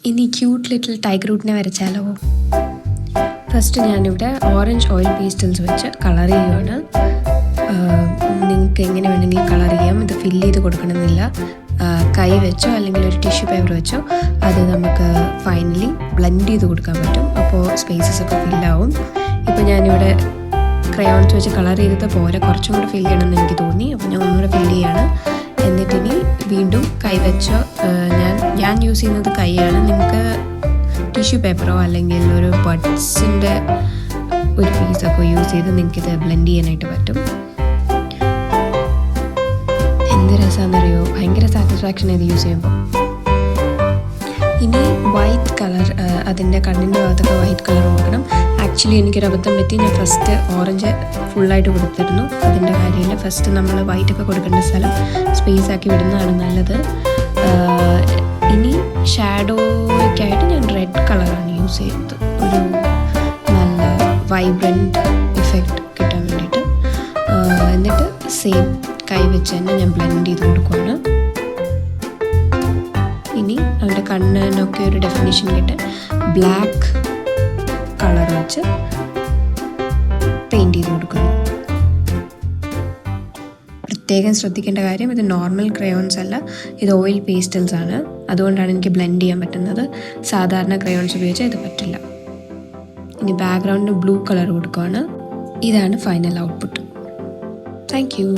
ഇനി cute little tiger റൂട്ടിനെ വരച്ചാലോ? First ഞാനിവിടെ orange oil pastels വെച്ച് കളർ ചെയ്യുവാണ്. നിങ്ങൾക്ക് എങ്ങനെ വേണമെങ്കിൽ കളർ ചെയ്യാം. ഇത് ഫില്ല് ചെയ്ത് കൊടുക്കണമെന്നില്ല. കൈ വെച്ചോ അല്ലെങ്കിൽ ഒരു ടിഷ്യൂ പേപ്പർ വെച്ചോ അത് നമുക്ക് ഫൈനലി ബ്ലെൻഡ് ചെയ്ത് കൊടുക്കാൻ പറ്റും. അപ്പോൾ സ്പേസസ് ഒക്കെ ഫില്ലാവും. ഇപ്പോൾ ഞാനിവിടെ ക്രയോൺസ് വെച്ച് കളർ ചെയ്തത് പോരെ, കുറച്ചും കൂടെ ഫില്ല് ചെയ്യണമെന്ന് എനിക്ക് തോന്നി. അപ്പോൾ ഞാൻ ഒന്നുകൂടെ ഫില്ല് ചെയ്യാണ്. എന്നിട്ടിനി വീണ്ടും കൈ വെച്ചോ, ഞാൻ യൂസ് ചെയ്യുന്നത് കൈയാണ്. നിങ്ങൾക്ക് ടിഷ്യൂ പേപ്പറോ അല്ലെങ്കിൽ ഒരു ബഡ്സിൻ്റെ ഒരു പീസൊക്കെ യൂസ് ചെയ്ത് നിങ്ങൾക്കിത് ബ്ലെൻഡ് ചെയ്യാനായിട്ട് പറ്റും. എന്ത് രസമാണെന്നറിയോ, ഭയങ്കര സാറ്റിസ്ഫാക്ഷൻ ഇത് യൂസ് ചെയ്യുമ്പോൾ. ഇനി വൈറ്റ് കളർ, അതിൻ്റെ കണ്ണിൻ്റെ ഭാഗത്തൊക്കെ വൈറ്റ് കളർ കൊടുക്കണം. ആക്ച്വലി എനിക്കൊരു അബദ്ധം പറ്റി. ഞാൻ ഫസ്റ്റ് ഓറഞ്ച് ഫുള്ളായിട്ട് കൊടുത്തിരുന്നു. അതിൻ്റെ കാര്യമില്ല. ഫസ്റ്റ് നമ്മൾ വൈറ്റൊക്കെ കൊടുക്കേണ്ട സ്ഥലം സ്പേസ് ആക്കി വിടുന്നതാണ് നല്ലത്. ഇനി ഷാഡോയ്ക്കായിട്ട് ഞാൻ റെഡ് കളറാണ് യൂസ് ചെയ്യുന്നത്, ഒരു നല്ല വൈബ്രൻറ്റ് ഇഫക്റ്റ് കിട്ടാൻ വേണ്ടിയിട്ട്. എന്നിട്ട് സെയിം കൈ വെച്ച് തന്നെ ഞാൻ ബ്ലെൻഡ് ചെയ്ത് കൊടുക്കുകയാണ്. ഇനി അവൻ്റെ കണ്ണിനൊക്കെ ഒരു ഡെഫിനിഷൻ കിട്ടാൻ ബ്ലാക്ക് കളർ വെച്ച് പെയിൻറ്റ് ചെയ്ത് കൊടുക്കുന്നു. പ്രത്യേകം ശ്രദ്ധിക്കേണ്ട കാര്യം, ഇത് നോർമൽ ക്രയോൺസ് അല്ല, ഇത് ഓയിൽ പേസ്റ്റൽസ് ആണ്. അതുകൊണ്ടാണ് എനിക്ക് ബ്ലെൻഡ് ചെയ്യാൻ പറ്റുന്നത്. സാധാരണ ക്രയോൺസ് ഉപയോഗിച്ചാൽ ഇത് പറ്റില്ല. ഇനി ബാക്ക്ഗ്രൗണ്ടിന് ബ്ലൂ കളർ കൊടുക്കുകയാണ്. ഇതാണ് ഫൈനൽ ഔട്ട്പുട്ട്. Thank you.